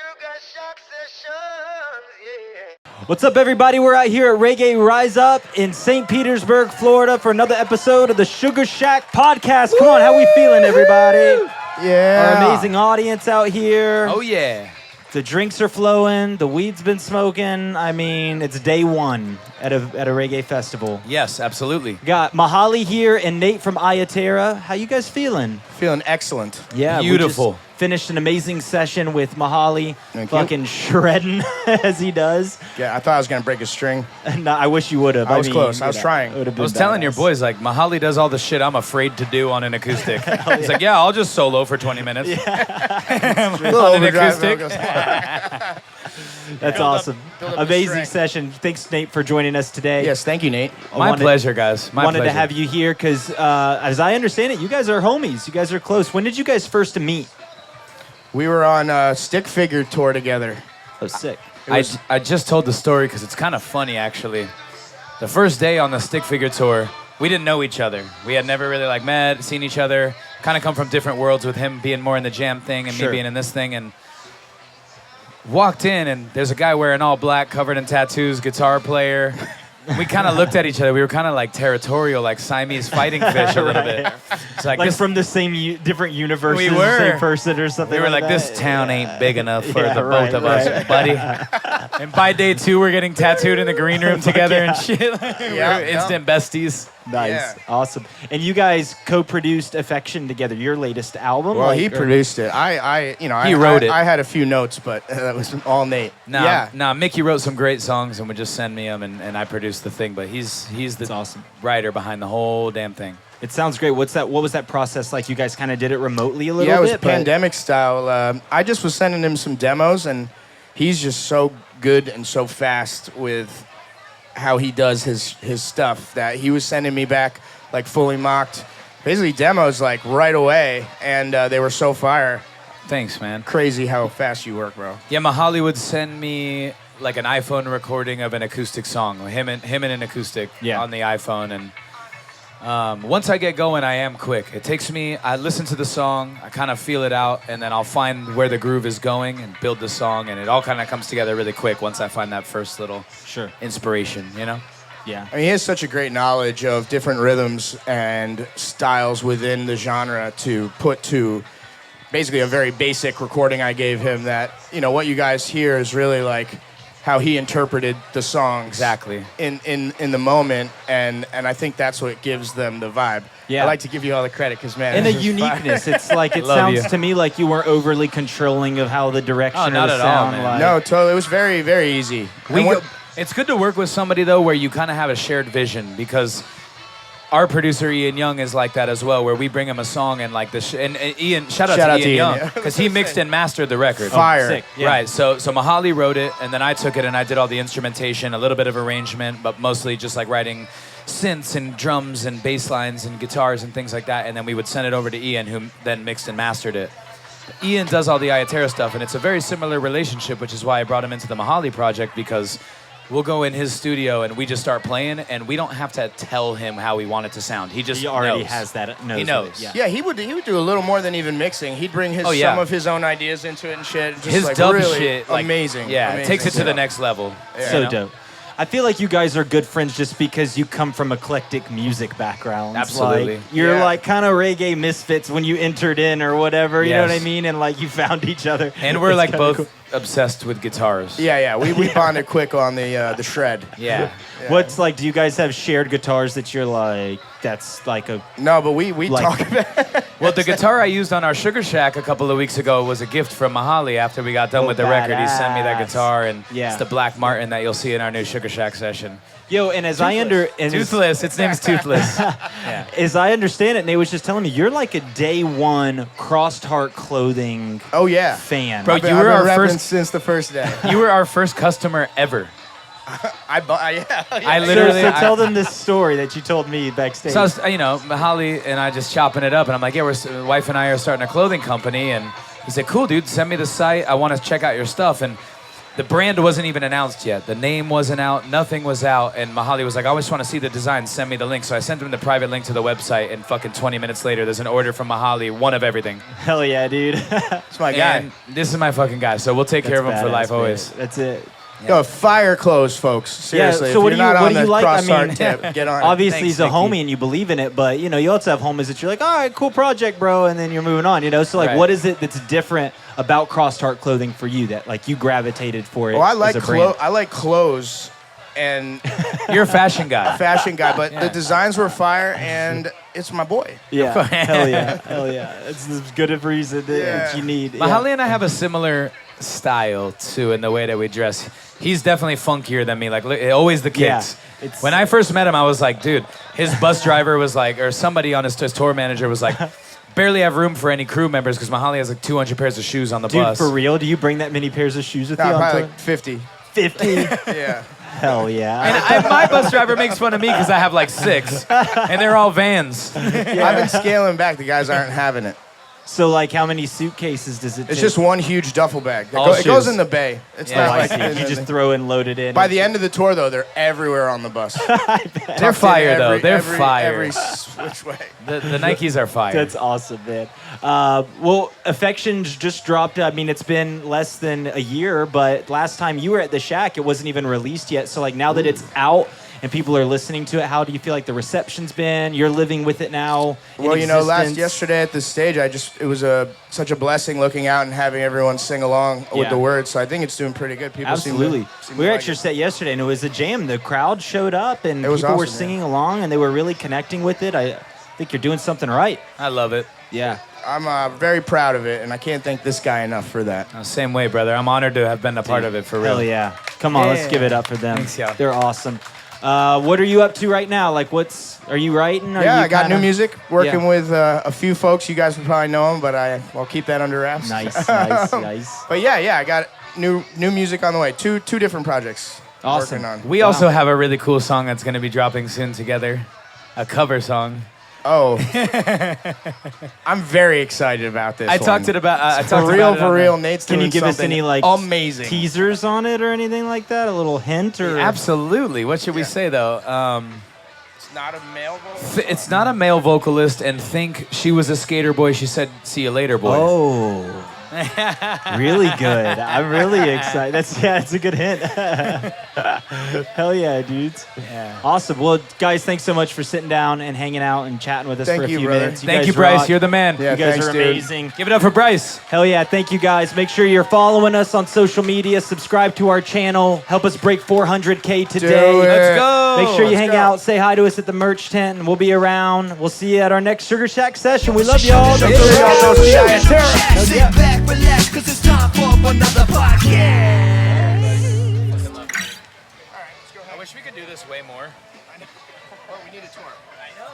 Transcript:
Sugarshack sessions, yeah. What's up, everybody? We're out here at Reggae Rise Up in St. Petersburg, Florida for another episode of the Sugarshack podcast. Come on, how we feeling, everybody? Yeah. Our amazing audience out here. Oh, yeah. The drinks are flowing. The weed's been smoking. I mean, it's day one at a reggae festival. Yes, absolutely. Got Mihali here and Nate from Ayatera. How you guys feeling? Feeling excellent. Yeah, Beautiful. We just finished an amazing session with Mihali, Thank you. fucking shredding as he does. Yeah, I thought I was going to break a string. No, I wish you would have. I was close. I was trying. It would have I been was telling your badass. boys, like, Mihali does all the shit I'm afraid to do on an acoustic. He's like, yeah, I'll just solo for 20 minutes. A little On an overdrive, acoustic. though. That's Build up- awesome. build up the Amazing strength. session. Thanks, Nate, for joining us today. Yes, thank you, Nate. My pleasure, guys. My wanted pleasure. to have you here because, as I understand it, you guys are homies. You guys are close. When did you guys first meet? We were on a stick figure tour together. Oh, sick. I just told the story because it's kind of funny, actually. The first day on the stick figure tour, we didn't know each other. We had never really like met, seen each other. Kind of come from different worlds, with him being more in the jam thing and Sure. me being in this thing. And walked in, and there's a guy wearing all black, covered in tattoos, guitar player. We kind of looked at each other. We were kind of like territorial, like Siamese fighting fish a little bit. It's like, Like this, from the same different universes, We the were. same person or something. we were like, that. this town ain't big enough for Yeah, the right, both of right. us, buddy. And by day 2, we're getting tattooed in the green room together and shit. We Yeah, were yeah. instant besties. Nice. Yeah. Awesome. And you guys co-produced Affection together, your latest album. Well, like, he or- produced it. He wrote it. I had a few notes, but that was all Nate. Nah, Mickey wrote some great songs and would just send me them, and I produced the thing. But he's the That's awesome. writer behind the whole damn thing. It sounds great. What was that process like? You guys kind of did it remotely a little Yeah, it was bit? but- pandemic style. I just was sending him some demos, and he's just so good and so fast with how he does his stuff that he was sending me back like fully mocked, basically demos like right away, and they were so fire. Thanks, man. Crazy how fast you work, bro. Yeah, Mihali would send me like an iPhone recording of an acoustic song, him and an acoustic Yeah. on the iPhone. And once I get going, I am quick. It takes me, I listen to the song, I kind of feel it out, and then I'll find where the groove is going and build the song, and it all kind of comes together really quick once I find that first little Sure. inspiration, you know? Yeah. I mean, he has such a great knowledge of different rhythms and styles within the genre to put to basically a very basic recording I gave him that, you know, what you guys hear is really like how he interpreted the songs Exactly. in the moment, and I think that's what gives them the vibe. Yeah. I like to give you all the credit because, man, And a this is fire. uniqueness. It's like, it Love sounds you. to me like you weren't overly controlling of how the direction Oh, of not the at all, sound. man. like- No, totally. It was very, very easy. We And what- it's good to work with somebody though where you kind of have a shared vision, because our producer Ian Young is like that as well, where we bring him a song and like and Ian, shout out to Ian Young, yeah. because he mixed and mastered the record. Fire. Sick. Yeah. Right, so Mihali wrote it, and then I took it and I did all the instrumentation, a little bit of arrangement, but mostly just like writing synths and drums and bass lines and guitars and things like that, and then we would send it over to Ian, who then mixed and mastered it. Ian does all the Ayatera stuff, and it's a very similar relationship, which is why I brought him into the Mihali project, because we'll go in his studio and we just start playing, and we don't have to tell him how we want it to sound. He just He already knows. has that. He knows. Yeah. Yeah, he would do a little more than even mixing. He'd bring Oh, yeah. some of his own ideas into it and shit. Just His like dub really shit, like, amazing. Yeah, it amazing takes it to the stuff. next level. Yeah. So you know? dope. I feel like you guys are good friends just because you come from eclectic music backgrounds. Absolutely. Like, you're Yeah. like kind of reggae misfits when you entered in or whatever, you know what I Yes. mean? And like you found each other. And we're It's like kinda both cool. obsessed with guitars. Yeah, we bonded quick on the shred. Yeah. What's like, do you guys have shared guitars that you're like, that's like a, No, but we Like- talk about Well, the guitar I used on our Sugarshack a couple of weeks ago was a gift from Mihali after we got done with the record. He sent me that badass. guitar, and Yeah. it's the Black Martin that you'll see in our new Sugarshack session. yo, and as I Toothless. Its name's Toothless. Yeah. as I understand it, Nate was just telling me, you're like a day one Crossed Heart Clothing Oh yeah. fan. Bro, I've been, you were I've been our repping first- since the first day. You were our first customer ever. Yeah. I So, literally. so tell them this story that you told me backstage. So I was, Mihali and I just chopping it up, and I'm like, yeah, wife and I are starting a clothing company, and he said, cool, dude, send me the site. I want to check out your stuff, and the brand wasn't even announced yet. The name wasn't out. Nothing was out. And Mihali was like, I always want to see the design. Send me the link. So I sent him the private link to the website, and fucking 20 minutes later, there's an order from Mihali, one of everything. Hell yeah, dude. It's my guy. And this is my fucking guy. So we'll take care of him for life always. That's it. Yo, fire clothes, folks. Seriously. Yeah, so if what do you're you not what on do you the like? I cross-art mean, tip, get on it. obviously Thanks, he's a thank homie you. and you believe in it, but you know, you also have homies that you're like, all right, cool project, bro, and then you're moving on, you know? So like, Right. what is it that's different about cross-art clothing for you that like you gravitated for it Well, I like as a brand? I like clothes and You're a fashion guy. fashion guy, but the designs were fire, and it's my boy. Yeah, hell yeah, hell yeah. It's as good of reason that Yeah. you need. Mihali and I have a similar style too in the way that we dress. He's definitely funkier than me. Like always the kicks. Yeah, it's- When I first met him, I was like, dude, his bus driver was like, or somebody on his tour manager was like, barely have room for any crew members because Mihali has like 200 pairs of shoes on the Dude, bus. for real, do you bring that many pairs of shoes with Nah, you on probably tour? like 50. 50? Yeah. Hell yeah. And my bus driver makes fun of me because I have like 6, and they're all Vans. I've been scaling back. The guys aren't having it. So like, how many suitcases does it take? It's just one huge duffel bag. All It goes shoes. in the bay. It's Yeah. not Oh, I like see. You just throw and load it in. By the end of the tour, though, they're everywhere on the bus. They're fire though. They're every, fire. Every which way. The Nikes are fire. That's awesome, man. Well, Affections just dropped. I mean, it's been less than a year, but last time you were at the Shack, it wasn't even released yet. So, like, now that it's out and people are listening to it, how do you feel like the reception's been? You're living with it now. Well, you know, existence. yesterday at the stage, it was such a blessing looking out and having everyone sing along with Yeah. the words. So I think it's doing pretty good. People Absolutely. seem We were like at your it. set yesterday, and it was a jam. The crowd showed up, and It was people were awesome, singing along, and they were really connecting with it. I think you're doing something right. I love it. Yeah. I'm very proud of it, and I can't thank this guy enough for that. Same way, brother. I'm honored to have been a part of it for real. Hell yeah. Come on, let's Yeah. give it up for them. Thanks, y'all. They're awesome. What are you up to right now? Like, are you writing? Are Yeah, you I got kinda- new music, working Yeah. with a few folks. You guys would probably know them, but I'll keep that under wraps. Nice, nice. But yeah, I got new music on the way. Two different projects. Awesome. Working on. We also have a really cool song that's going to be dropping soon together. A cover song. Oh, I'm very excited about this. I talked about for real. Nate's Can doing you give us something any like amazing teasers on it or anything like that? A little hint or Absolutely. What should we say though? It's not a male vocal. It's not a male vocalist, and think she was a skater boy. She said, "See you later, boy." Oh. Really good. I'm really excited. It's a good hint. Hell yeah, dudes. Yeah. Awesome. Well, guys, thanks so much for sitting down and hanging out and chatting with us Thank for a you, few brother. minutes. Thank guys you, Bryce. rock. You're the man. Yeah, You guys thanks, are dude. amazing. Give it up for Bryce. Hell yeah, thank you guys. Make sure you're following us on social media, subscribe to our channel, help us break 400K today. Do it. Let's go. Make sure you Let's hang go. out, say hi to us at the merch tent, and we'll be around. We'll see you at our next Sugarshack session. We love y'all. Make sure y'all go see Giant Terror. Sit back, relax, cause it's time for another podcast. I wish we could do this way more. Oh, we need a tour. I know.